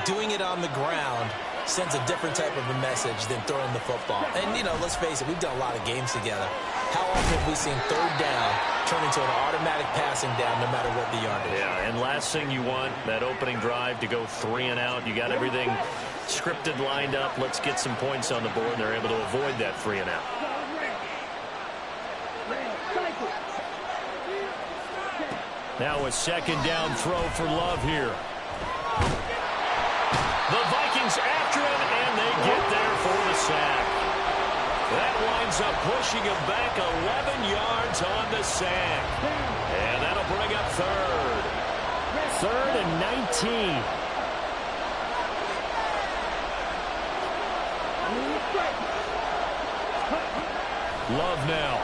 doing it on the ground sends a different type of a message than throwing the football. And, you know, let's face it, we've done a lot of games together. How often have we seen third down turn into an automatic passing down no matter what the yardage? Yeah, and last thing you want, that opening drive to go 3 and out. You got everything scripted, lined up. Let's get some points on the board, and they're able to avoid that 3 and out. Now a second down throw for Love here. The Vikings after him, and they get there for the sack. That winds up pushing him back 11 yards on the sack. And that'll bring up third. 3rd and 19. Love now.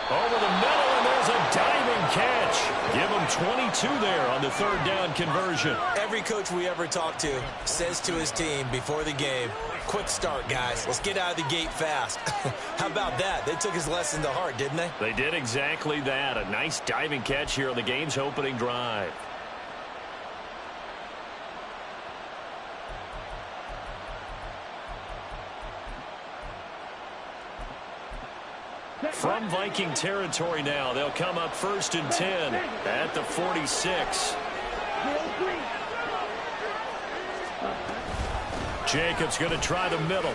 Over the middle, and there's a diving catch. Give him 22 there on the 3rd down conversion. Every coach we ever talk to says to his team before the game, quick start, guys. Let's get out of the gate fast. How about that? They took his lesson to heart, didn't they? They did exactly that. A nice diving catch here on the game's opening drive. From Viking territory now, they'll come up 1st and 10 at the 46. Jacobs going to try the middle.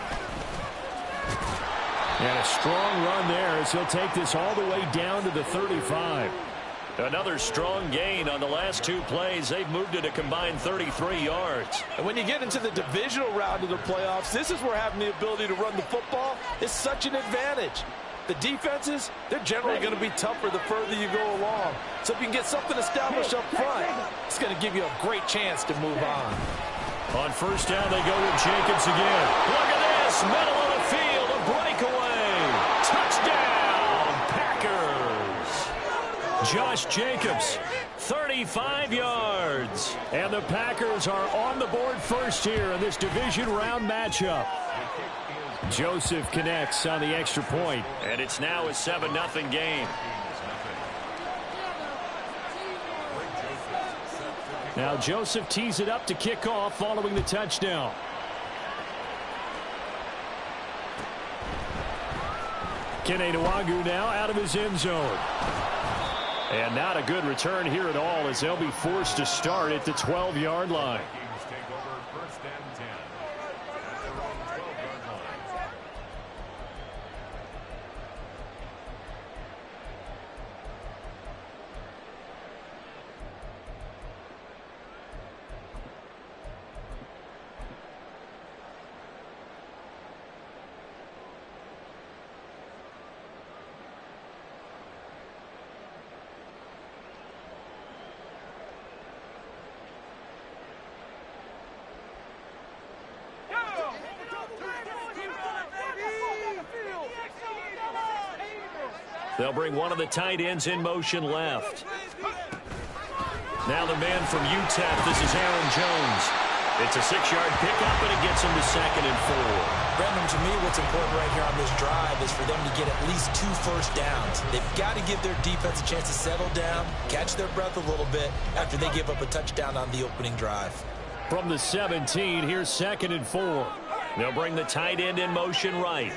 And a strong run there as he'll take this all the way down to the 35. Another strong gain on the last 2 plays. They've moved it a combined 33 yards. And when you get into the divisional round of the playoffs, this is where having the ability to run the football is such an advantage. The defenses, they're generally going to be tougher the further you go along. So if you can get something established up front, it's going to give you a great chance to move on. On 1st down, they go with Jacobs again. Look at this, middle of the field, a breakaway. Touchdown, Packers. Josh Jacobs, 35 yards. And the Packers are on the board first here in this division round matchup. Joseph connects on the extra point. And it's now a 7-0 game. Now Joseph tees it up to kick off following the touchdown. Kene Nwangwu now out of his end zone. And not a good return here at all as they'll be forced to start at the 12-yard line. They'll bring one of the tight ends in motion left. Now the man from UTEP, this is Aaron Jones. It's a 6-yard pickup, and it gets him to 2nd and 4. Brendan, to me, what's important right here on this drive is for them to get at least 2 first downs. They've got to give their defense a chance to settle down, catch their breath a little bit after they give up a touchdown on the opening drive. From the 17, here's 2nd and 4. They'll bring the tight end in motion right.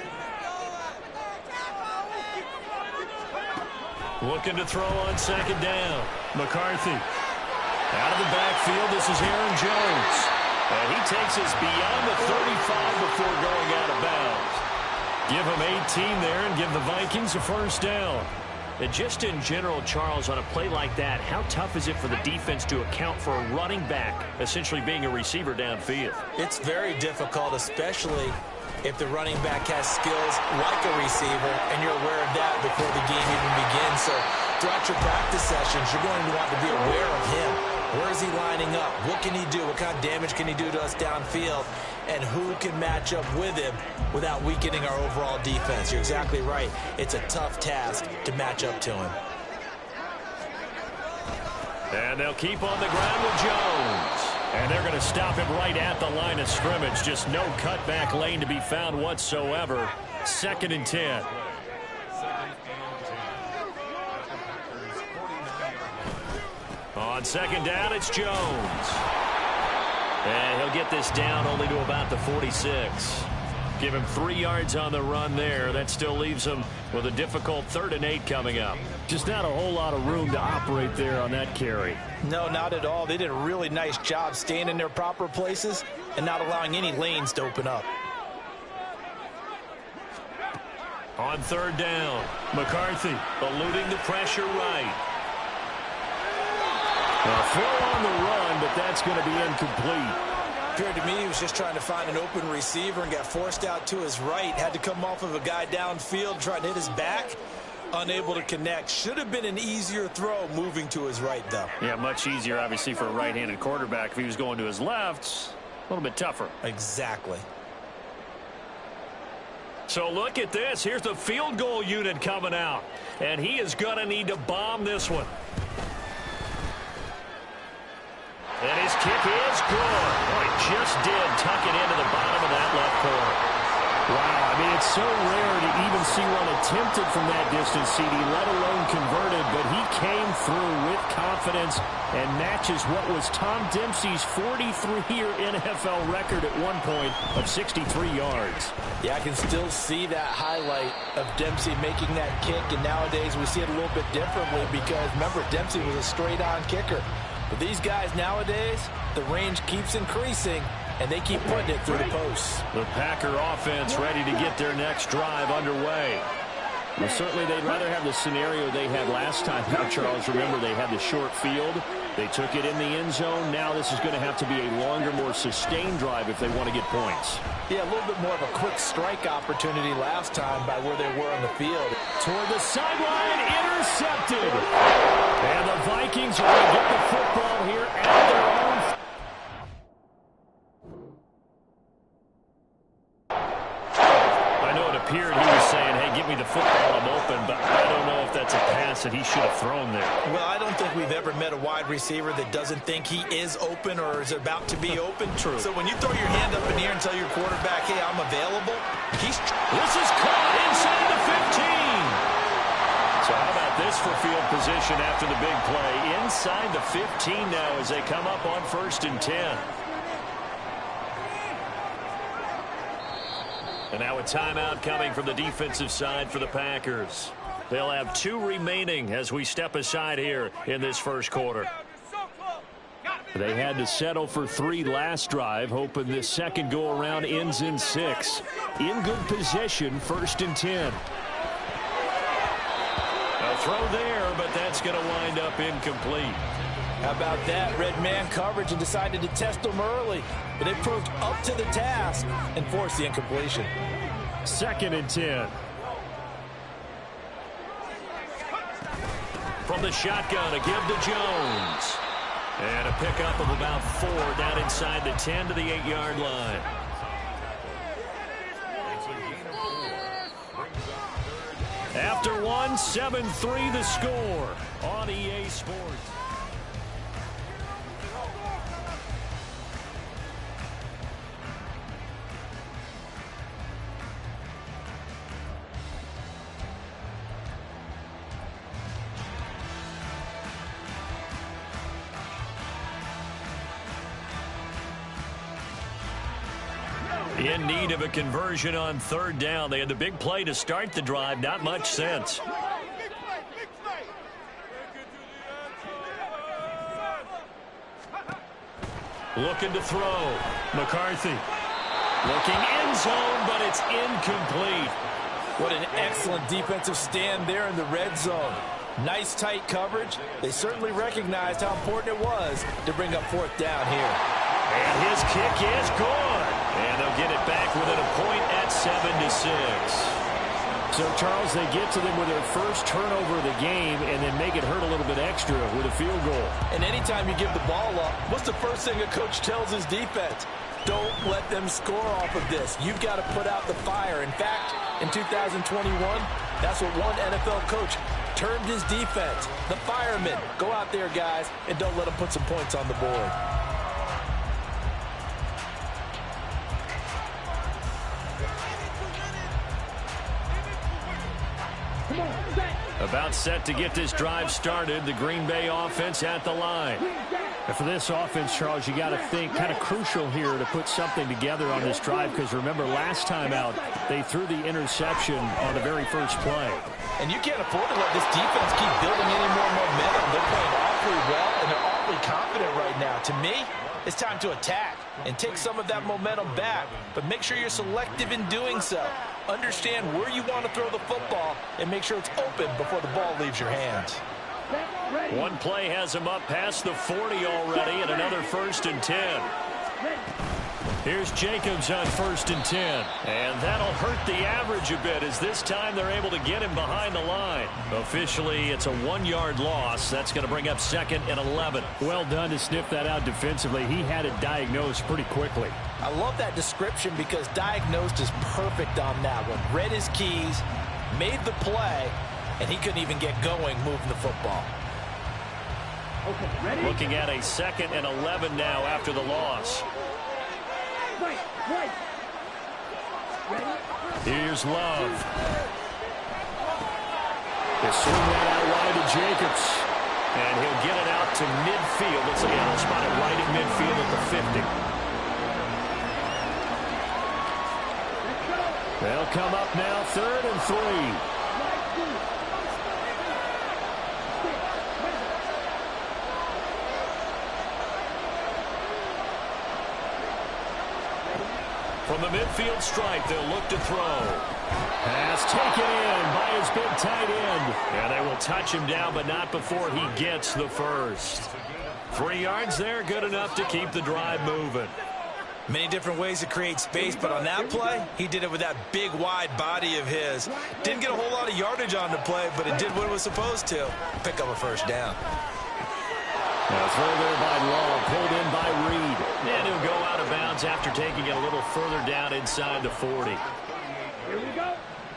Looking to throw on 2nd down. McCarthy. Out of the backfield, this is Aaron Jones. And he takes us beyond the 35 before going out of bounds. Give him 18 there and give the Vikings a 1st down. And just in general, Charles, on a play like that, how tough is it for the defense to account for a running back essentially being a receiver downfield? It's very difficult, especially if the running back has skills like a receiver, and you're aware of that before the game even begins. So throughout your practice sessions, you're going to want to be aware of him. Where is he lining up? What can he do? What kind of damage can he do to us downfield? And who can match up with him without weakening our overall defense? You're exactly right. It's a tough task to match up to him. And they'll keep on the ground with Jones. And they're going to stop him right at the line of scrimmage. Just no cutback lane to be found whatsoever. 2nd and 10. On 2nd down, it's Jones. And he'll get this down only to about the 46. Give him 3 yards on the run there. That still leaves him with a difficult 3rd and 8 coming up. Just not a whole lot of room to operate there on that carry. No, not at all. They did a really nice job staying in their proper places and not allowing any lanes to open up. On 3rd down, McCarthy eluding the pressure right. A throw on the run, but that's going to be incomplete. Appeared to me he was just trying to find an open receiver and got forced out to his right. Had to come off of a guy downfield, trying to hit his back. Unable to connect. Should have been an easier throw moving to his right, though. Yeah, much easier, obviously, for a right-handed quarterback. If he was going to his left, a little bit tougher. Exactly. So look at this. Here's the field goal unit coming out. And he is going to need to bomb this one. And his kick is good. Oh, he just did tuck it into the bottom of that left corner. Wow, I mean, it's so rare to even see one attempted from that distance, CD, let alone converted, but he came through with confidence and matches what was Tom Dempsey's 43-year NFL record at one point of 63 yards. Yeah, I can still see that highlight of Dempsey making that kick, and nowadays we see it a little bit differently because, remember, Dempsey was a straight-on kicker. But these guys nowadays, the range keeps increasing, and they keep putting it through the posts. The Packer offense ready to get their next drive underway. Well, certainly they'd rather have the scenario they had last time. Now, Charles, remember they had the short field. They took it in the end zone. Now this is going to have to be a longer, more sustained drive if they want to get points. Yeah, a little bit more of a quick strike opportunity last time by where they were on the field. Toward the sideline, intercepted. And the Vikings are going to get the football here at their own. I know it appeared he was saying, hey, give me the football, I'm open, but I don't know if that's a pass that he should have thrown there. Well, I don't think we've ever met a wide receiver that doesn't think he is open or is about to be open. True. So when you throw your hand up in the air and tell your quarterback, hey, I'm available, this is caught inside the 15. So how about this for field position after the big play? Inside the 15 now as they come up on 1st and 10. And now a timeout coming from the defensive side for the Packers. They'll have 2 remaining as we step aside here in this first quarter. They had to settle for 3 last drive, hoping this second go-around ends in 6. In good position, 1st and 10. A throw there, but that's going to wind up incomplete. How about that? Red man coverage and decided to test them early. But they proved up to the task and forced the incompletion. 2nd and 10. From the shotgun, a give to Jones. And a pickup of about 4 down inside the 10 to the 8-yard line. After one, 7-3 the score on EA Sports. In need of a conversion on 3rd down. They had the big play to start the drive. Not much sense. Looking to throw. McCarthy. Looking end zone, but it's incomplete. What an excellent defensive stand there in the red zone. Nice tight coverage. They certainly recognized how important it was to bring up 4th down here. And his kick is good. And they'll get it back within a point at 7-6. So, Charles, they get to them with their first turnover of the game and then make it hurt a little bit extra with a field goal. And anytime you give the ball up, what's the first thing a coach tells his defense? Don't let them score off of this. You've got to put out the fire. In fact, in 2021, that's what one NFL coach termed his defense. The firemen. Go out there, guys, and don't let them put some points on the board. About set to get this drive started. The Green Bay offense at the line. And for this offense, Charles, you got to think kind of crucial here to put something together on this drive, because remember last time out they threw the interception on the very first play. And you can't afford to let this defense keep building any more momentum. They're playing awfully well, and they're awfully confident right now. To me, it's time to attack and take some of that momentum back, but make sure you're selective in doing so. Understand where you want to throw the football and make sure it's open before the ball leaves your hands. One play has him up past the 40 already, and another 1st and 10. Here's Jacobs on 1st and 10. And that'll hurt the average a bit, as this time they're able to get him behind the line. Officially, it's a 1-yard loss. That's going to bring up 2nd and 11. Well done to sniff that out defensively. He had it diagnosed pretty quickly. I love that description, because diagnosed is perfect on that one. Read his keys, made the play, and he couldn't even get going moving the football. Okay, ready? Looking at a 2nd and 11 now after the loss. Right. Ready? Here's Love. They swing that out wide to Jacobs. And he'll get it out to midfield. Let's again, he'll spot it right at midfield at the 50. They'll come up now, 3rd and 3. From the midfield stripe, they'll look to throw. Pass taken in by his big tight end. And they will touch him down, but not before he gets the first. 3 yards there, good enough to keep the drive moving. Many different ways to create space, but on that play, he did it with that big, wide body of his. Didn't get a whole lot of yardage on the play, but it did what it was supposed to. Pick up a 1st down. Now throw there by Law, pulled in by Reed. And he'll go out of bounds after taking it a little further down inside the 40. Here we go.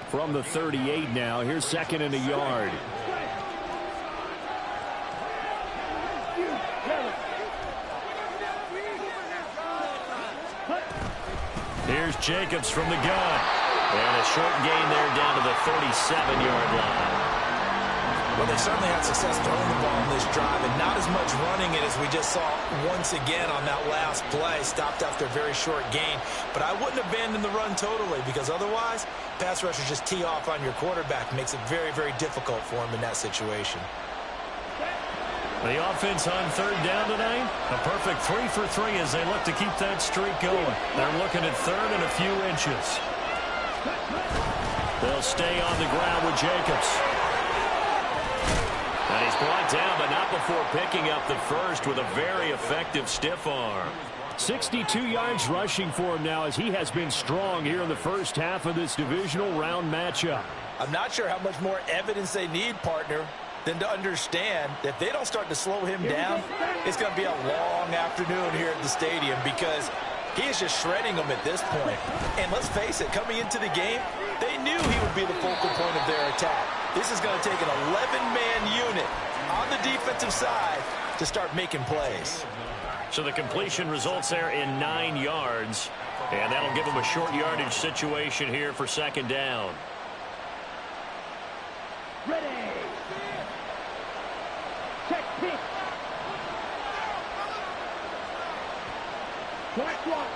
From the 38 now, here's 2nd and a yard. Here's Jacobs from the gun. And a short gain there down to the 37-yard line. Well, they certainly had success throwing the ball in this drive, and not as much running it as we just saw once again on that last play. Stopped after a very short gain. But I wouldn't abandon the run totally, because otherwise, pass rushers just tee off on your quarterback. Makes it very, very difficult for him in that situation. The offense on 3rd down tonight, a perfect 3 for 3 as they look to keep that streak going. They're looking at 3rd and a few inches. They'll stay on the ground with Jacobs. And he's brought down, but not before picking up the first with a very effective stiff arm. 62 yards rushing for him now, as he has been strong here in the first half of this divisional round matchup. I'm not sure how much more evidence they need, partner, than to understand that if they don't start to slow him down, it's going to be a long afternoon here at the stadium, because he is just shredding them at this point. And let's face it, coming into the game, they knew he would be the focal point of their attack. This is going to take an 11-man unit on the defensive side to start making plays. So the completion results there in 9 yards. And that'll give them a short yardage situation here for 2nd down. Ready. Check pick. Black one.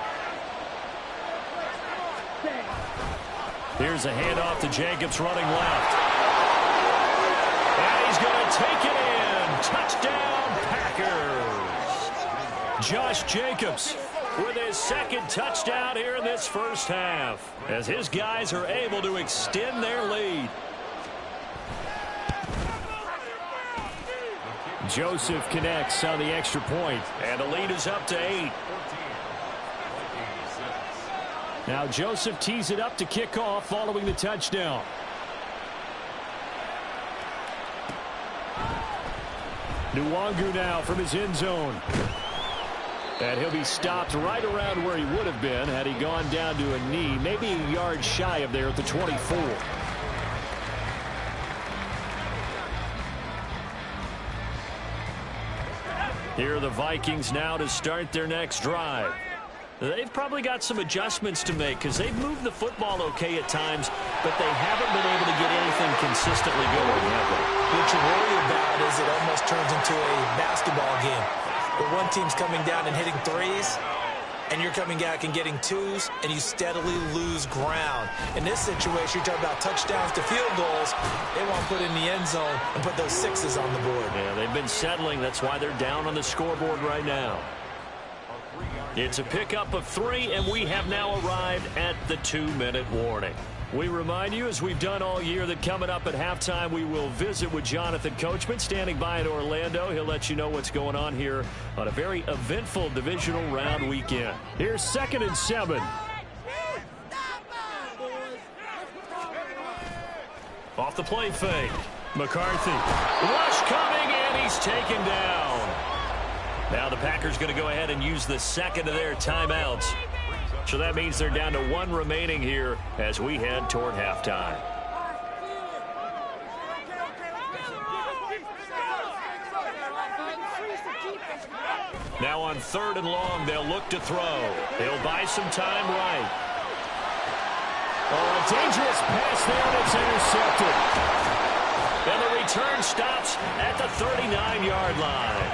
Here's a handoff to Jacobs running left. And he's going to take it in. Touchdown, Packers. Josh Jacobs with his 2nd touchdown here in this first half, as his guys are able to extend their lead. Joseph connects on the extra point. And the lead is up to 8. Now Joseph tees it up to kick off following the touchdown. Nwangu now from his end zone. And he'll be stopped right around where he would have been had he gone down to a knee, maybe a yard shy of there at the 24. Here are the Vikings now to start their next drive. They've probably got some adjustments to make, because they've moved the football okay at times, but they haven't been able to get anything consistently going, have they? What you worry about is it almost turns into a basketball game. where one team's coming down and hitting threes, and you're coming back and getting twos, and you steadily lose ground. In this situation, you're talking about touchdowns to field goals. They want to put in the end zone and put those sixes on the board. Yeah, they've been settling. That's why they're down on the scoreboard right now. It's a pickup of 3, and we have now arrived at the 2-minute warning. We remind you, as we've done all year, that coming up at halftime, we will visit with Jonathan Coachman, standing by in Orlando. He'll let you know what's going on here on a very eventful divisional round weekend. Here's 2nd and 7. Off the play fake. McCarthy. Rush coming, and he's taken down. Now the Packers going to go ahead and use the second of their timeouts. So that means they're down to 1 remaining here as we head toward halftime. Now on 3rd and long, they'll look to throw. They'll buy some time right. Oh, a dangerous pass there, and it's intercepted. And the return stops at the 39-yard line.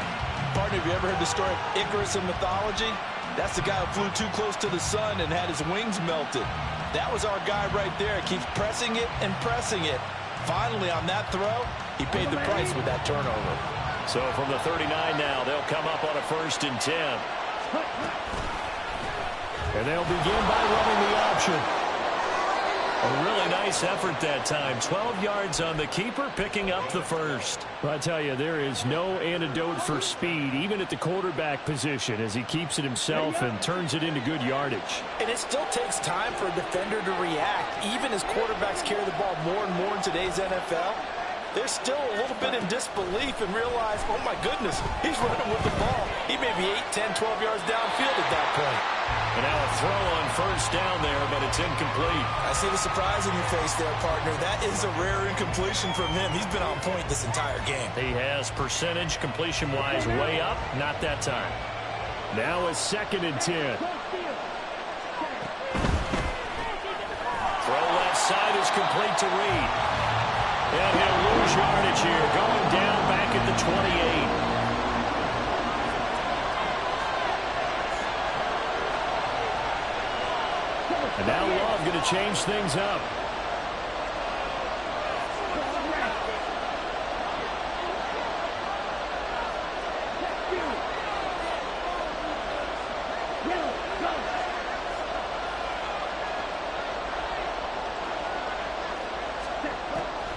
Partner, have you ever heard the story of Icarus in mythology? That's the guy who flew too close to the sun and had his wings melted. That was our guy right there. Keeps pressing it and pressing it. Finally, on that throw, he paid the price with that turnover. So from the 39 now, they'll come up on a 1st and 10. And they'll begin by running the option. A really nice effort that time. 12 yards on the keeper, picking up the 1st. Well, I tell you, there is no antidote for speed, even at the quarterback position, as he keeps it himself and turns it into good yardage. And it still takes time for a defender to react. Even as quarterbacks carry the ball more and more in today's NFL, they're still a little bit in disbelief and realize, oh my goodness, he's running with the ball. He may be 8, 10, 12 yards downfield at that point. And now a throw on 1st down there, but it's incomplete. I see the surprise in your face there, partner. That is a rare incompletion from him. He's been on point this entire game. He has percentage completion-wise way up, not that time. Now a 2nd and 10. Throw left side is complete to Reed. And he'll lose yardage here, going down back at the 28. And now Love going to change things up.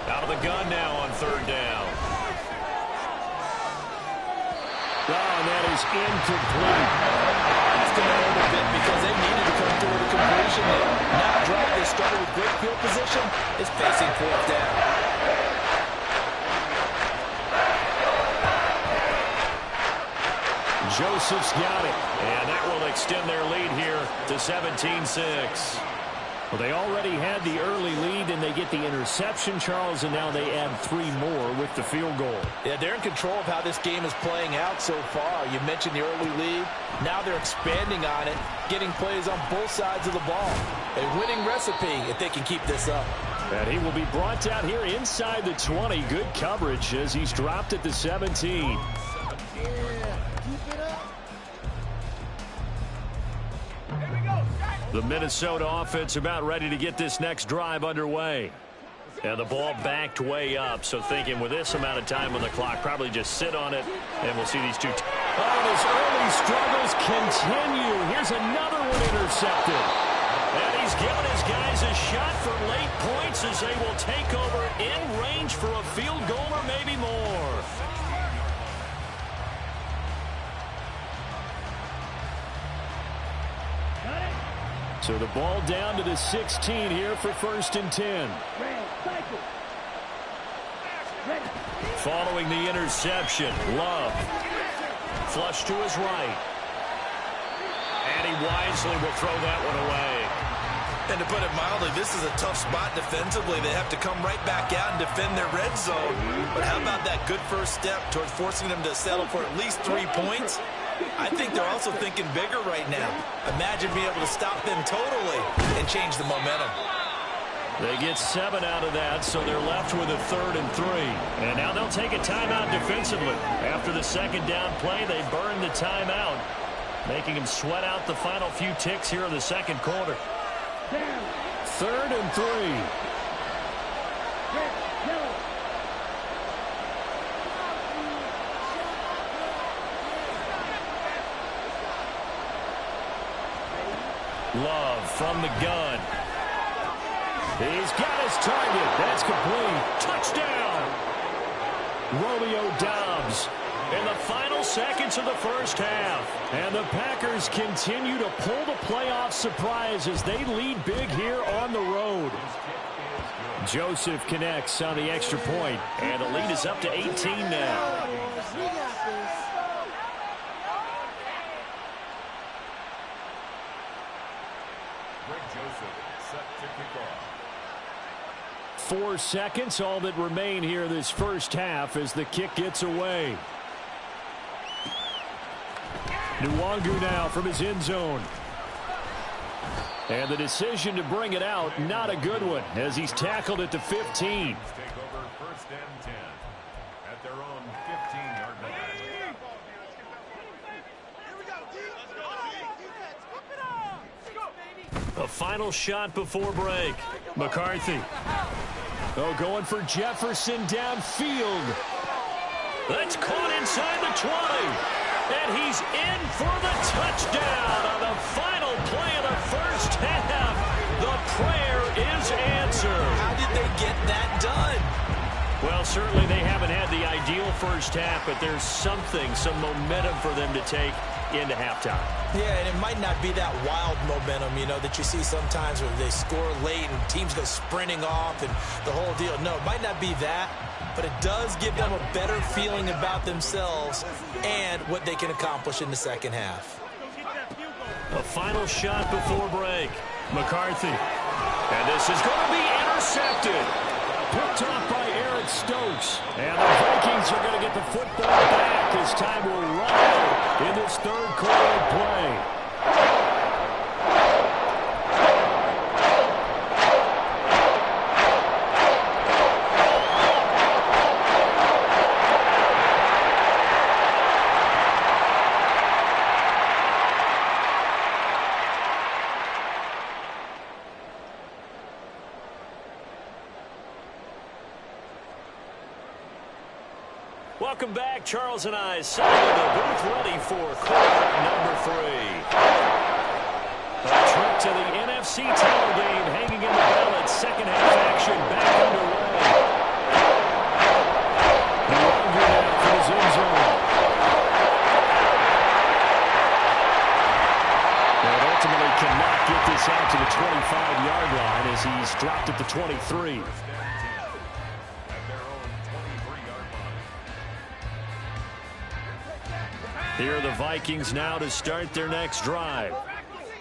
Out of the gun now on 3rd down. Oh, and that is incomplete. That's going to hurt a bit because they needed to come through with a completion there. Now drive they started with great field position is facing 4th down. Joseph's got it. And that will extend their lead here to 17-6. Well, they already had the early lead, and they get the interception, Charles, and now they add 3 more with the field goal. Yeah, they're in control of how this game is playing out so far. You mentioned the early lead. Now they're expanding on it, getting plays on both sides of the ball. A winning recipe if they can keep this up. And he will be brought down here inside the 20. Good coverage as he's dropped at the 17. The Minnesota offense about ready to get this next drive underway. And the ball backed way up, so thinking with this amount of time on the clock, probably just sit on it, and we'll see these two. Oh, his early struggles continue. Here's another one intercepted. And he's given his guys a shot for late points as they will take over in range for a field goal or maybe more. So the ball down to the 16 here for 1st and 10. Following the interception, Love. Flush to his right. And he wisely will throw that one away. And to put it mildly, this is a tough spot defensively. They have to come right back out and defend their red zone. But how about that good first step towards forcing them to settle for at least 3 points? I think they're also thinking bigger right now. Imagine being able to stop them totally and change the momentum. They get 7 out of that, so they're left with a 3rd and 3. And now they'll take a timeout defensively. After the second down play, they burn the timeout, making them sweat out the final few ticks here in the second quarter. 3rd and 3. Love from the gun. He's got his target. That's complete. Touchdown. Romeo Doubs in the final seconds of the first half. And the Packers continue to pull the playoff surprise as they lead big here on the road. Joseph connects on the extra point, and the lead is up to 18 now. Joseph set to kick off. 4 seconds, all that remain here this first half as the kick gets away. Nwangu now from his end zone. And the decision to bring it out, not a good one, as he's tackled at the 15. Take over 1st and 10 at their own 15-yard line. A final shot before break. McCarthy. Oh, going for Jefferson downfield. That's caught inside the 20. And he's in for the touchdown on the final play of the first half. The prayer is answered. How did they get that done? Well, certainly they haven't had the ideal first half, but there's something, some momentum for them to take into halftime. Yeah, and it might not be that wild momentum, you know, that you see sometimes where they score late and teams go sprinting off and the whole deal. No, it might not be that, but it does give them a better feeling about themselves and what they can accomplish in the second half. A final shot before break. McCarthy. And this is going to be intercepted. Picked off by Eric Stokes. And the Vikings are going to get the football back as time will run out in this third quarter of play. Welcome back. Charles and I sat in the booth ready for quarter number 3. A trip to the NFC title game hanging in the balance. Second half action back underway. Nwangu now from his end zone. And ultimately cannot get this out to the 25-yard line as he's dropped at the 23. Here are the Vikings now to start their next drive.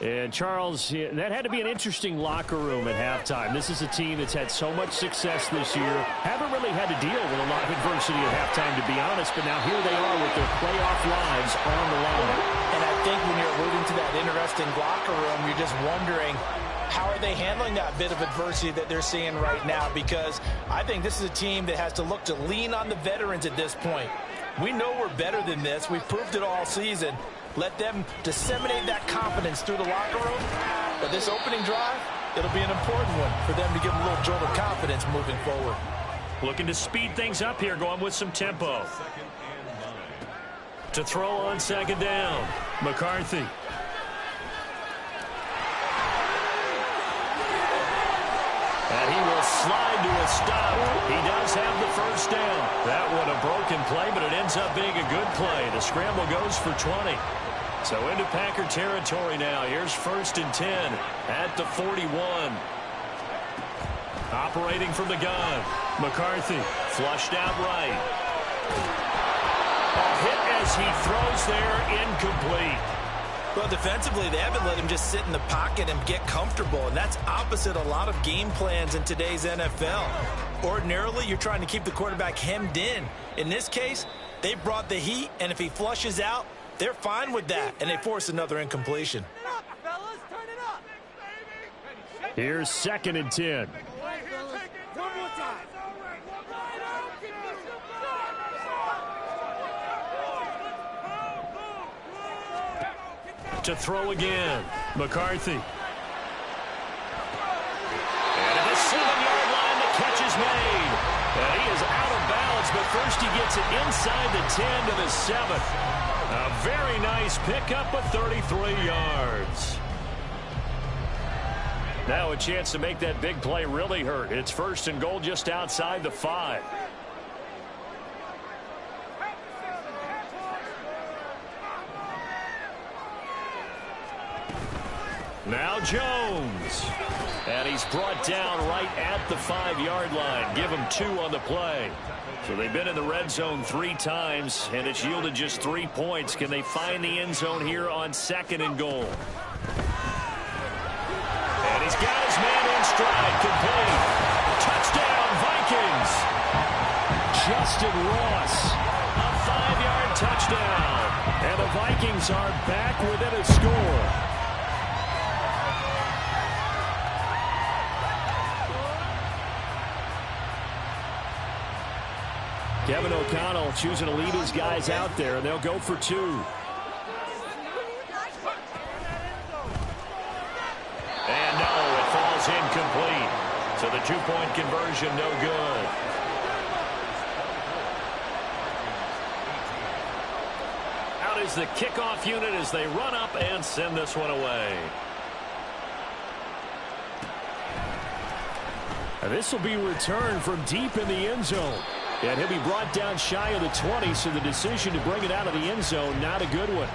And, Charles, that had to be an interesting locker room at halftime. This is a team that's had so much success this year. Haven't really had to deal with a lot of adversity at halftime, to be honest. But now here they are with their playoff lives on the line. And I think when you're alluding to that interesting locker room, you're just wondering, how are they handling that bit of adversity that they're seeing right now? Because I think this is a team that has to look to lean on the veterans at this point. We know we're better than this. We've proved it all season. Let them disseminate that confidence through the locker room. But this opening drive, it'll be an important one for them to give them a little jolt of confidence moving forward. Looking to speed things up here, going with some tempo. To throw on second down, McCarthy. And he will slide to a stop. He does have the first down. That one a broken play, but it ends up being a good play. The scramble goes for 20. So into Packer territory now. Here's 1st and 10 at the 41. Operating from the gun. McCarthy flushed out right. A hit as he throws there, incomplete. Well, defensively, they haven't let him just sit in the pocket and get comfortable, and that's opposite a lot of game plans in today's NFL. Ordinarily, you're trying to keep the quarterback hemmed in. In this case, they brought the heat, and if he flushes out, they're fine with that, and they force another incompletion. Here's 2nd and 10. to throw again. McCarthy. And at the 7-yard line, the catch is made. And he is out of bounds, but first he gets it inside the 10 to the 7. A very nice pickup of 33 yards. Now a chance to make that big play really hurt. It's 1st and goal just outside the 5. Now Jones. And he's brought down right at the 5-yard line. Give him 2 on the play. So they've been in the red zone 3 times, and it's yielded just 3 points. Can they find the end zone here on 2nd and goal? And he's got his man in stride, complete. Touchdown, Vikings. Justin Ross, a 5-yard touchdown. And the Vikings are back within a score. Kevin O'Connell choosing to lead his guys out there, and they'll go for 2. And no, it falls incomplete. So the 2-point conversion, no good. Out is the kickoff unit as they run up and send this one away. And this will be returned from deep in the end zone. And he'll be brought down shy of the 20, so the decision to bring it out of the end zone, not a good one.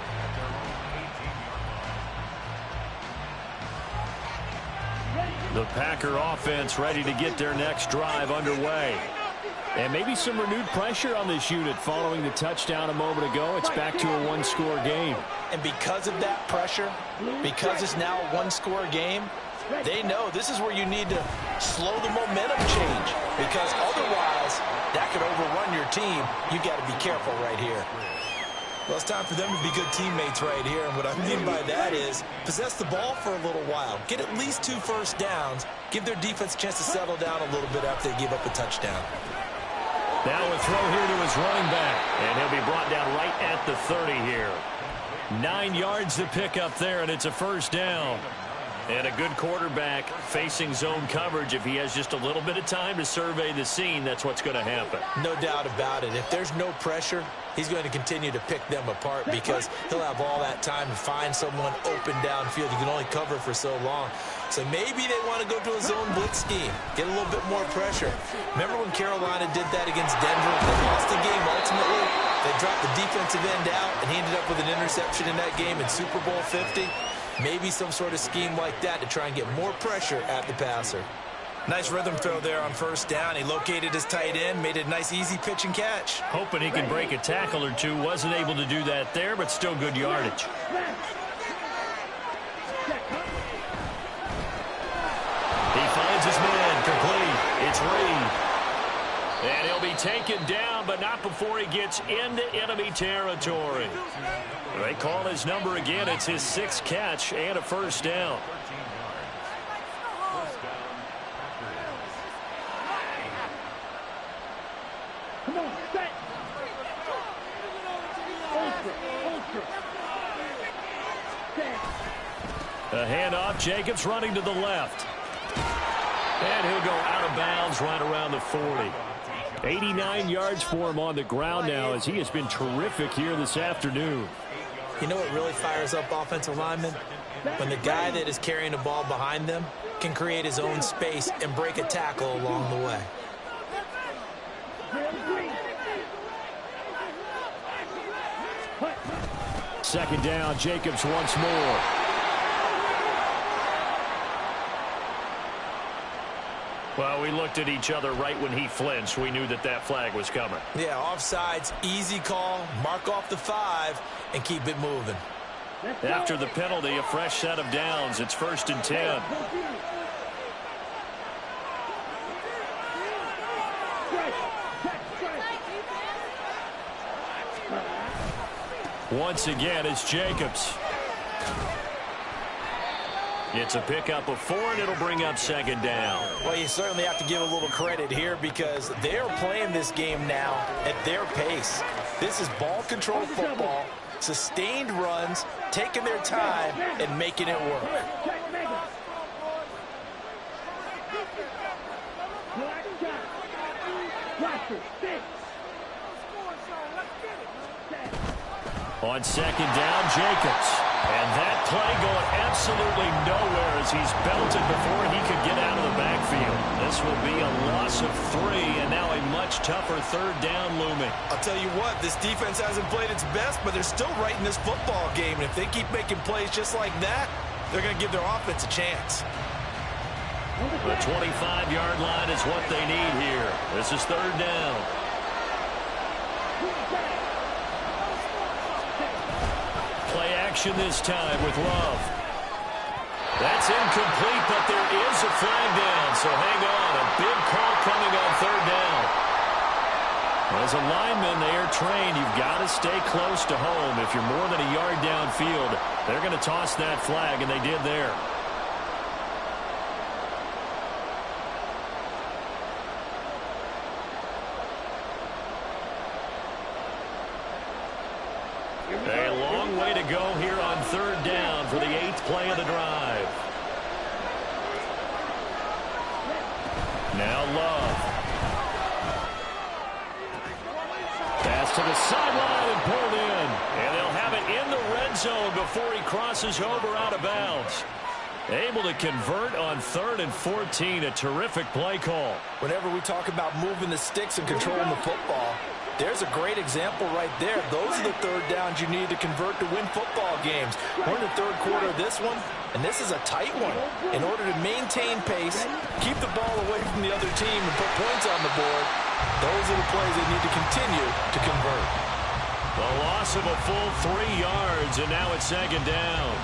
The Packer offense ready to get their next drive underway. And maybe some renewed pressure on this unit following the touchdown a moment ago. It's back to a 1-score game. And because of that pressure, because it's now a 1-score game, they know this is where you need to slow the momentum change, because otherwise that could overrun your team. You got to be careful right here. Well, it's time for them to be good teammates right here, and what I mean by that is possess the ball for a little while, get at least 2 first downs, give their defense a chance to settle down a little bit after they give up a touchdown. Now a throw here to his running back, and he'll be brought down right at the 30 here. 9 yards to pick up there, and it's a first down. And a good quarterback facing zone coverage. If he has just a little bit of time to survey the scene, that's what's going to happen. No doubt about it. If there's no pressure, he's going to continue to pick them apart because he'll have all that time to find someone open downfield. You can only cover for so long. So maybe they want to go to a zone blitz scheme, get a little bit more pressure. Remember when Carolina did that against Denver? They lost the game ultimately. They dropped the defensive end out, and he ended up with an interception in that game in Super Bowl 50. Maybe some sort of scheme like that to try and get more pressure at the passer. Nice rhythm throw there on first down. He located his tight end, made a nice easy pitch and catch. Hoping he can break a tackle or two. Wasn't able to do that there, but still good yardage. He finds his man, complete. It's Reed. And he'll be taken down, but not before he gets into enemy territory. They call his number again. It's his 6th catch and a first down. Come on, set. A handoff. Jacobs running to the left. And he'll go out of bounds right around the 40. 89 yards for him on the ground now as he has been terrific here this afternoon. You know what really fires up offensive linemen? When the guy that is carrying the ball behind them can create his own space and break a tackle along the way. Second down, Jacobs once more. Well, we looked at each other right when he flinched. We knew that that flag was coming. Yeah, offsides, easy call, mark off the 5, and keep it moving. After the penalty, a fresh set of downs. It's 1st and 10. Once again, it's Jacobs. It's a pickup of 4, and it'll bring up 2nd down. Well, you certainly have to give a little credit here because they're playing this game now at their pace. This is ball control football, sustained runs, taking their time, and making it work. On second down, Jacobs. And that play going absolutely nowhere as he's belted before he could get out of the backfield. This will be a loss of 3, and now a much tougher third down looming. I'll tell you what, this defense hasn't played its best, but they're still right in this football game. And if they keep making plays just like that, they're going to give their offense a chance. The 25-yard line is what they need here. This is third down. Play action this time with Love. That's incomplete, but there is a flag down, so hang on. A big call coming on third down. As a lineman, they are trained. You've got to stay close to home. If you're more than a yard downfield, they're going to toss that flag, and they did there. A long way to go here on third down for the 8th play of the drive. Now Love. Pass to the sideline and pulled in. And they'll have it in the red zone before he crosses over out of bounds. Able to convert on 3rd and 14. A terrific play call. Whenever we talk about moving the sticks and controlling the football, there's a great example right there. Those are the third downs you need to convert to win football games. We're in the third quarter of this one, and this is a tight one. In order to maintain pace, keep the ball away from the other team, and put points on the board, those are the plays they need to continue to convert. The loss of a full 3 yards, and now it's second down.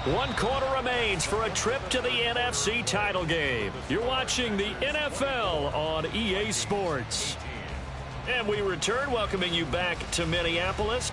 1 quarter remains for a trip to the NFC title game. You're watching the NFL on EA Sports. And we return, welcoming you back to Minneapolis.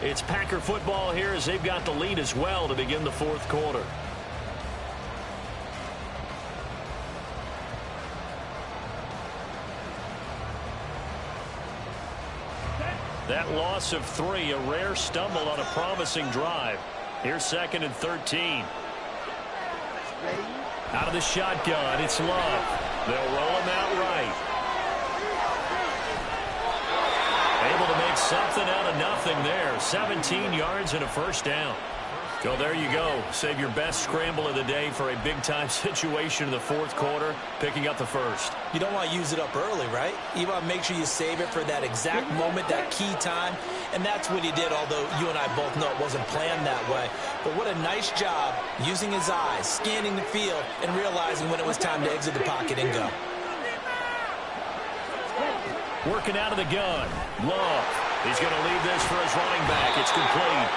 It's Packer football here as they've got the lead as well to begin the 4th quarter. That loss of 3, a rare stumble on a promising drive. Here's 2nd and 13. Out of the shotgun, it's Love. They'll roll him out right. Able to make something out of nothing there. 17 yards and a first down. So there you go. Save your best scramble of the day for a big-time situation in the 4th quarter, picking up the first. You don't want to use it up early, right? You want to make sure you save it for that exact moment, that key time, and that's what he did, although you and I both know it wasn't planned that way. But what a nice job using his eyes, scanning the field, and realizing when it was time to exit the pocket and go. Working out of the gun. Love. He's going to leave this for his running back. It's complete.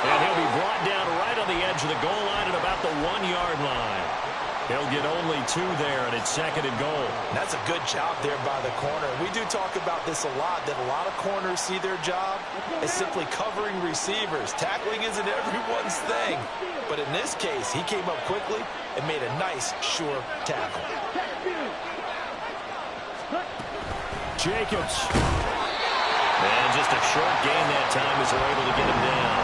And he'll be brought down right on the edge of the goal line at about the 1-yard line. He'll get only 2 there, and it's 2nd and goal. That's a good job there by the corner. We do talk about this a lot, that a lot of corners see their job as simply covering receivers. Tackling isn't everyone's thing. But in this case, he came up quickly and made a nice, sure tackle. Jacobs. And just a short gain that time as they're able to get him down.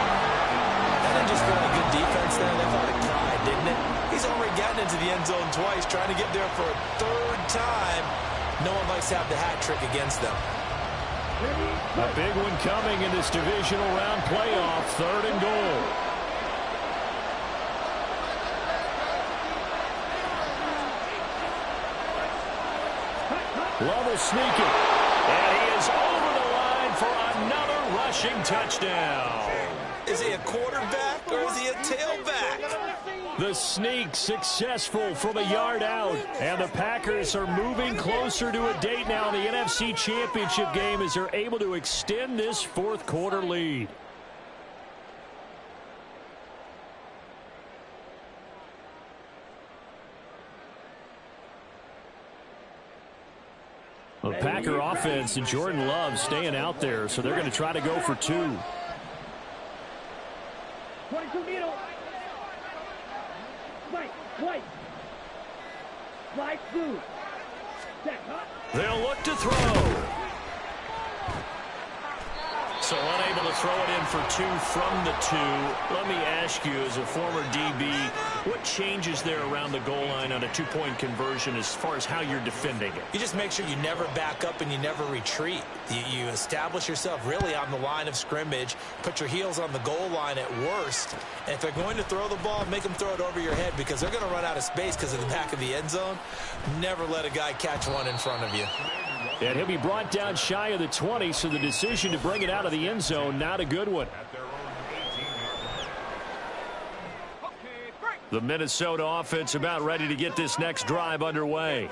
That didn't just feel like good defense there. They thought it cried, didn't it? He's already gotten into the end zone twice, trying to get there for a 3rd time. No one likes to have the hat trick against them. A big one coming in this divisional round playoff. 3rd and goal. Love will sneak it. And he is over the line for another rushing touchdown. Is he a quarterback or is he a tailback? The sneak successful from a yard out. And the Packers are moving closer to a date now in the NFC Championship game as they're able to extend this fourth quarter lead. The Packer offense and Jordan Love staying out there, so they're going to try to go for two. 22 middle. Slide through. Set, huh? They'll look to throw. So unable to throw it in for two from the two. Let me ask you, as a former DB, what changes there around the goal line on a two-point conversion as far as how you're defending it? You just make sure you never back up and you never retreat. You establish yourself really on the line of scrimmage, put your heels on the goal line at worst, and if they're going to throw the ball, make them throw it over your head because they're going to run out of space because of the back of the end zone. Never let a guy catch one in front of you. And he'll be brought down shy of the 20, so the decision to bring it out of the end zone, not a good one. The Minnesota offense about ready to get this next drive underway.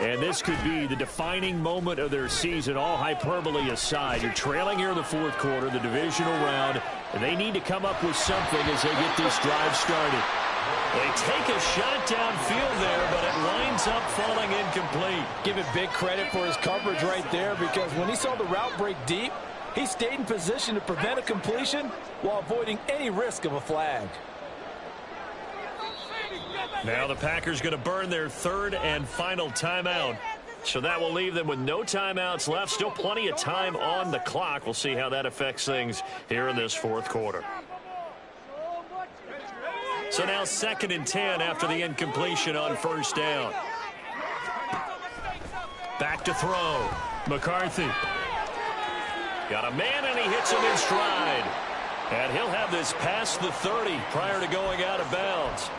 And this could be the defining moment of their season, all hyperbole aside. You're trailing here in the fourth quarter, the divisional round, and they need to come up with something as they get this drive started. They take a shot downfield there, but it winds up falling incomplete. Give it big credit for his coverage right there, because when he saw the route break deep, he stayed in position to prevent a completion while avoiding any risk of a flag. Now the Packers going to burn their third and final timeout. So that will leave them with no timeouts left. Still plenty of time on the clock. We'll see how that affects things here in this fourth quarter. So now 2nd and 10 after the incompletion on first down. Back to throw. McCarthy. Got a man, and he hits him in stride. And he'll have this past the 30 prior to going out of bounds.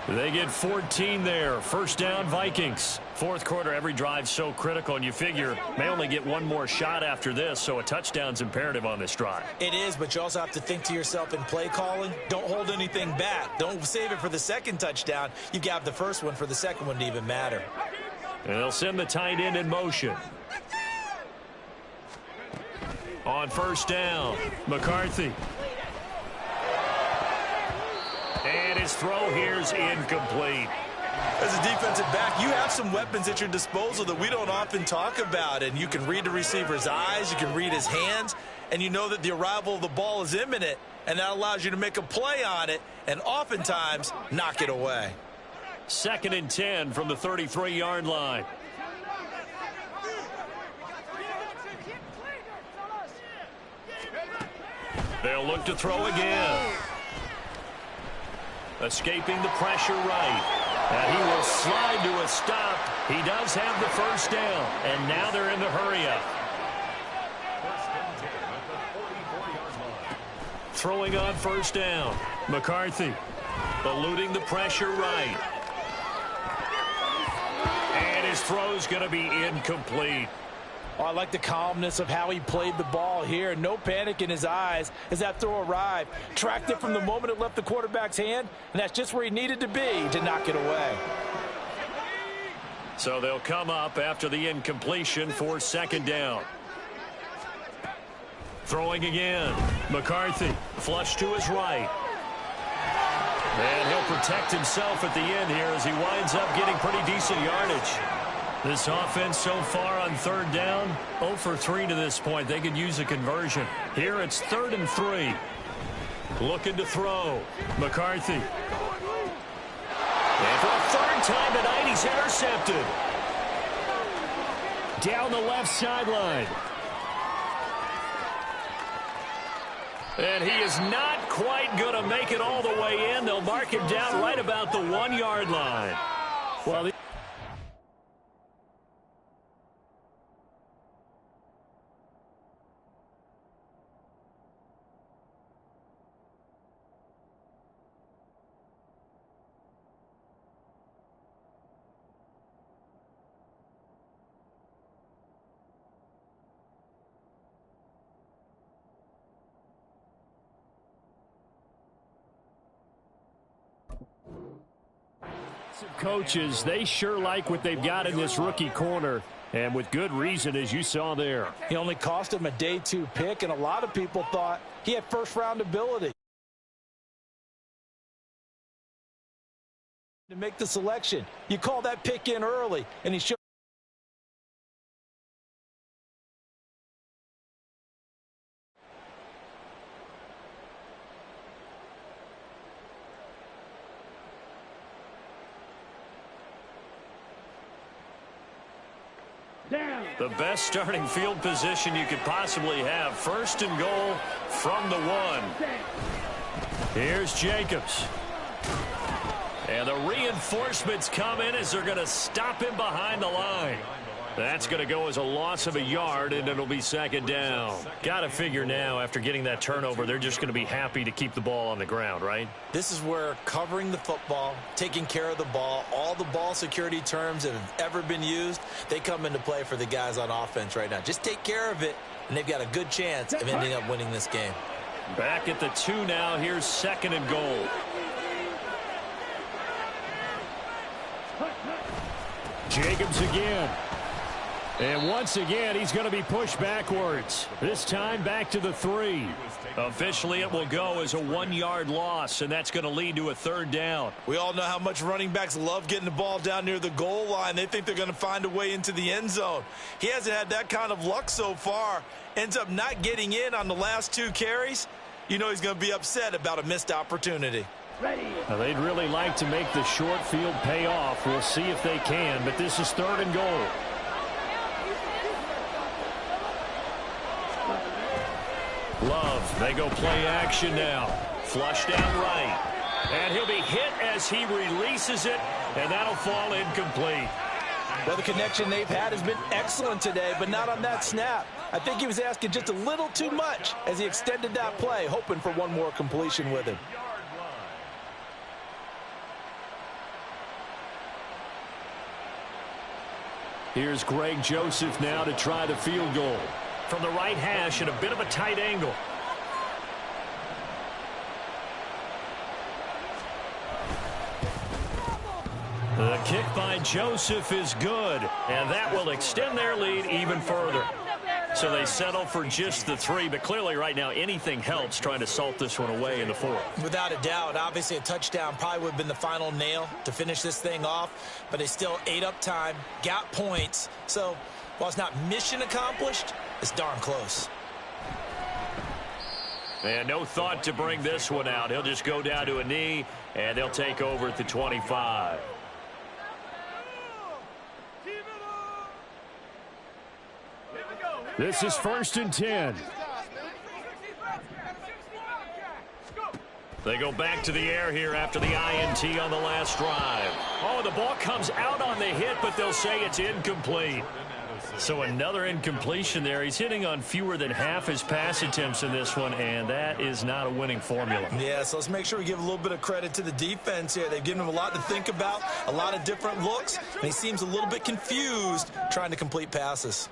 They get 14 there. First down, Vikings. Fourth quarter, every drive so critical, and you figure may only get one more shot after this, so a touchdown's imperative on this drive. It is, but you also have to think to yourself in play calling, don't hold anything back. Don't save it for the second touchdown. You got the first one for the second one to even matter. And they'll send the tight end in motion. On first down, McCarthy. And his throw here's incomplete. As a defensive back, you have some weapons at your disposal that we don't often talk about. And you can read the receiver's eyes, you can read his hands, and you know that the arrival of the ball is imminent. And that allows you to make a play on it and oftentimes knock it away. 2nd and 10 from the 33-yard line. They'll look to throw again. Escaping the pressure right. And he will slide to a stop. He does have the first down. And now they're in the hurry-up. Throwing on first down. McCarthy eluding the pressure right. And his throw's going to be incomplete. Oh, I like the calmness of how he played the ball here. No panic in his eyes as that throw arrived. Tracked it from the moment it left the quarterback's hand, and that's just where he needed to be to knock it away. So they'll come up after the incompletion for 2nd down. Throwing again. McCarthy flush to his right. And he'll protect himself at the end here as he winds up getting pretty decent yardage. This offense so far on 3rd down, 0 for 3 to this point. They could use a conversion. Here it's 3rd and 3. Looking to throw. McCarthy. And for a 3rd time tonight, he's intercepted. Down the left sideline. And he is not quite going to make it all the way in. They'll mark him down right about the 1-yard line. Well, Coaches, they sure like what they've got in this rookie corner, and with good reason, as you saw there. He only cost him a day 2 pick, and a lot of people thought he had first-round ability to make the selection. You call that pick in early, and he showed. The best starting field position you could possibly have. First and goal from the 1. Here's Jacobs. And the reinforcements come in as they're going to stop him behind the line. That's going to go as a loss of a yard, and it'll be second down. Got to figure now, after getting that turnover, they're just going to be happy to keep the ball on the ground, right? This is where covering the football, taking care of the ball, all the ball security terms that have ever been used, they come into play for the guys on offense right now. Just take care of it, and they've got a good chance of ending up winning this game. Back at the 2 now. Here's second and goal. Jacobs again. And once again, he's going to be pushed backwards. This time back to the 3. Officially, it will go as a 1-yard loss, and that's going to lead to a third down. We all know how much running backs love getting the ball down near the goal line. They think they're going to find a way into the end zone. He hasn't had that kind of luck so far. Ends up not getting in on the last 2 carries. You know he's going to be upset about a missed opportunity. Now, they'd really like to make the short field pay off. We'll see if they can, but this is third and goal. Love, they go play action now. Flushed out right. And he'll be hit as he releases it, and that'll fall incomplete. Well, the connection they've had has been excellent today, but not on that snap. I think he was asking just a little too much as he extended that play, hoping for one more completion with him. Here's Greg Joseph now to try the field goal. From the right hash at a bit of a tight angle. The kick by Joseph is good, and that will extend their lead even further. So they settle for just the 3, but clearly right now anything helps trying to salt this one away in the 4th. Without a doubt, obviously a touchdown probably would have been the final nail to finish this thing off, but they still ate up time, got points. So while it's not mission accomplished, it's darn close. And no thought to bring this one out. He'll just go down to a knee, and they'll take over at the 25. This is first and 10. They go back to the air here after the INT on the last drive. Oh, the ball comes out on the hit, but they'll say it's incomplete. So another incompletion there. He's hitting on fewer than half his pass attempts in this one, and that is not a winning formula. Yeah, so let's make sure we give a little bit of credit to the defense here. They've given him a lot to think about, a lot of different looks, and he seems a little bit confused trying to complete passes.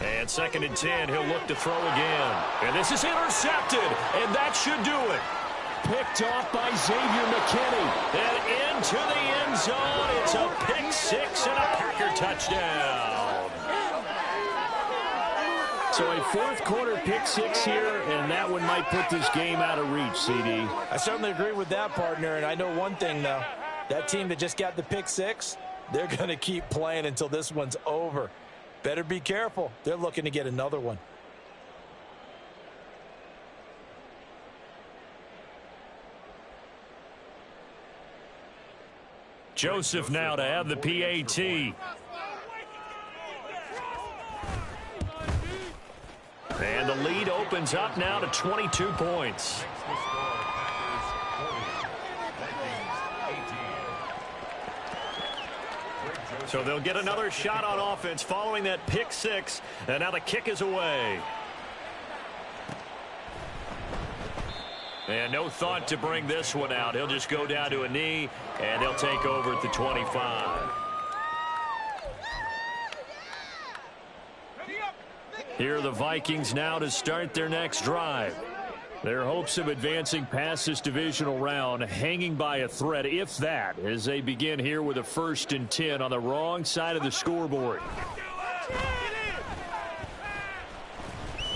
And second and 10, he'll look to throw again. And this is intercepted, and that should do it. Picked off by Xavier McKinney. And into the end zone. It's a pick 6 and a Packer touchdown. So a 4th quarter pick 6 here, and that one might put this game out of reach, CD. I certainly agree with that, partner, and I know one thing, though. That team that just got the pick 6, they're going to keep playing until this one's over. Better be careful. They're looking to get another one. Joseph now to have the PAT. And the lead opens up now to 22 points. So they'll get another shot on offense following that pick 6. And now the kick is away. And no thought to bring this one out. He'll just go down to a knee, and they'll take over at the 25. Here are the Vikings now to start their next drive. Their hopes of advancing past this divisional round hanging by a thread, if that, as they begin here with a 1st and 10 on the wrong side of the scoreboard.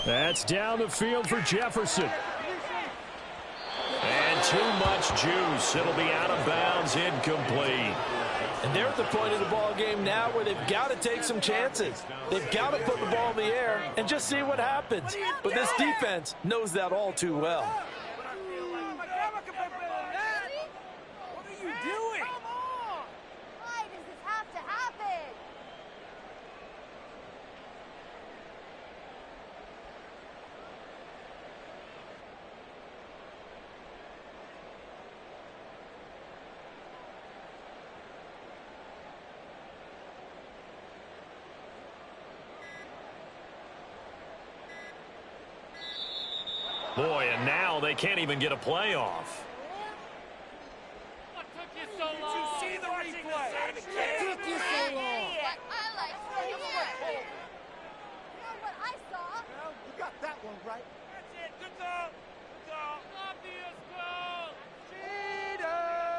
That's down the field for Jefferson. And too much juice. It'll be out of bounds, incomplete. And they're at the point of the ball game now where they've got to take some chances. They've got to put the ball in the air and just see what happens. But this defense knows that all too well. What are you doing? Come on! Why does this have to happen? Boy, and now they can't even get a playoff. What took you so long? Did you see the replay? What took you so long? I like saying it. You know what I saw? Well, you got that one right. That's it. Good goal. Good goal. Obvious goal. Cheaters!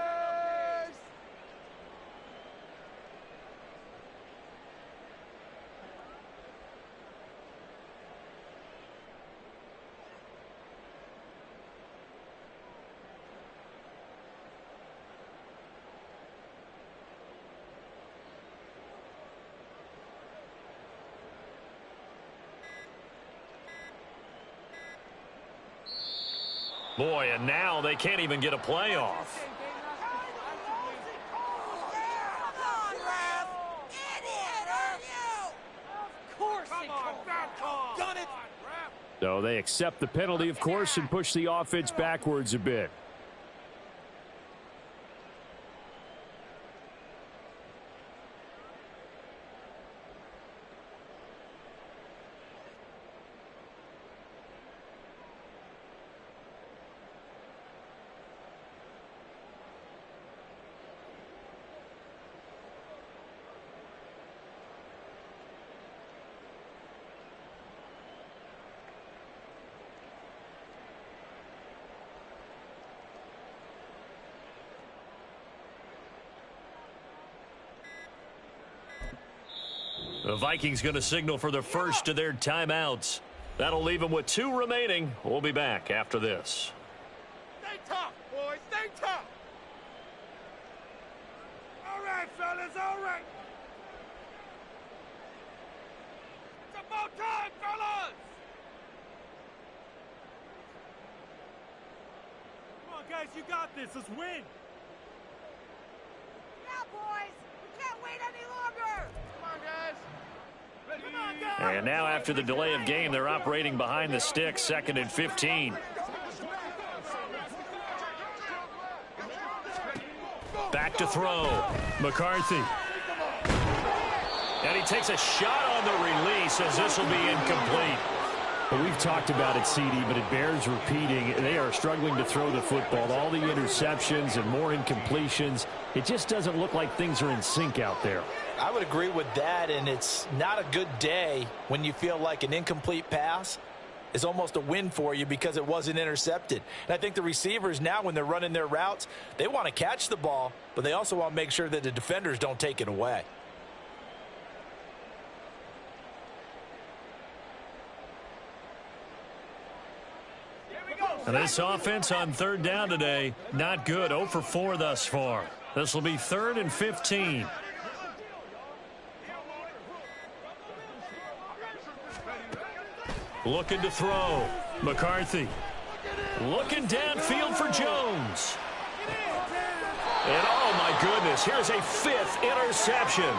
Boy, and now they can't even get a playoff. So they accept the penalty, of course, and push the offense backwards a bit. The Vikings going to signal for the first of their timeouts. That'll leave them with 2 remaining. We'll be back after this. Stay tough, boys. Stay tough. All right, fellas. All right. It's about time, fellas. Come on, guys. You got this. Let's win. Yeah, boys. We can't wait any longer. Come on, guys. Come on, guys. And now after the delay of game, they're operating behind the sticks, 2nd and 15. Back to throw. McCarthy. And he takes a shot on the release as this will be incomplete. Well, we've talked about it, CD, but it bears repeating. They are struggling to throw the football. All the interceptions and more incompletions. It just doesn't look like things are in sync out there. I would agree with that, and it's not a good day when you feel like an incomplete pass is almost a win for you because it wasn't intercepted. And I think the receivers now, when they're running their routes, they want to catch the ball, but they also want to make sure that the defenders don't take it away. And this offense on 3rd down today, not good. 0 for 4 thus far. This will be 3rd and 15. Looking to throw. McCarthy. Looking downfield for Jones. And oh my goodness, here's a 5th interception.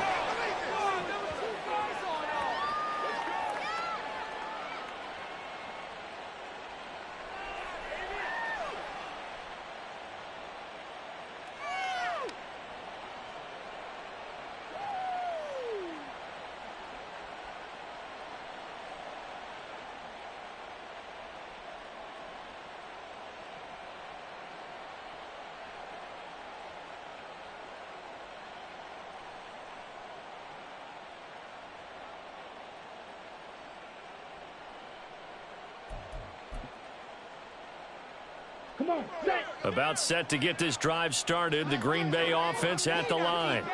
About set to get this drive started. The Green Bay offense at the line.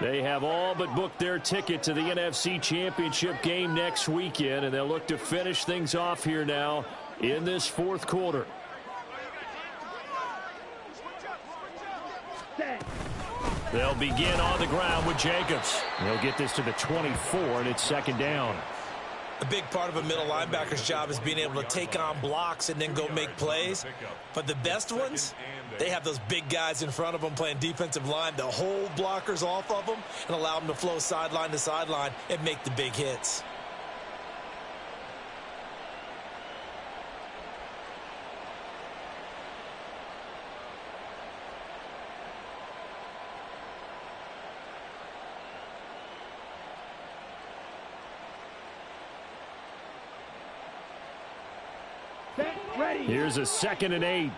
They have all but booked their ticket to the NFC Championship game next weekend, and they'll look to finish things off here now in this fourth quarter. They'll begin on the ground with Jacobs. They'll get this to the 24, and it's second down. A big part of a middle linebacker's job is being able to take on blocks and then go make plays. But the best ones, they have those big guys in front of them playing defensive line to hold blockers off of them and allow them to flow sideline to sideline and make the big hits. Here's a 2nd and 8.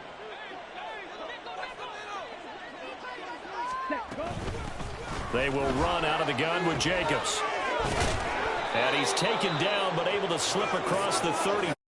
They will run out of the gun with Jacobs. And he's taken down but able to slip across the 30.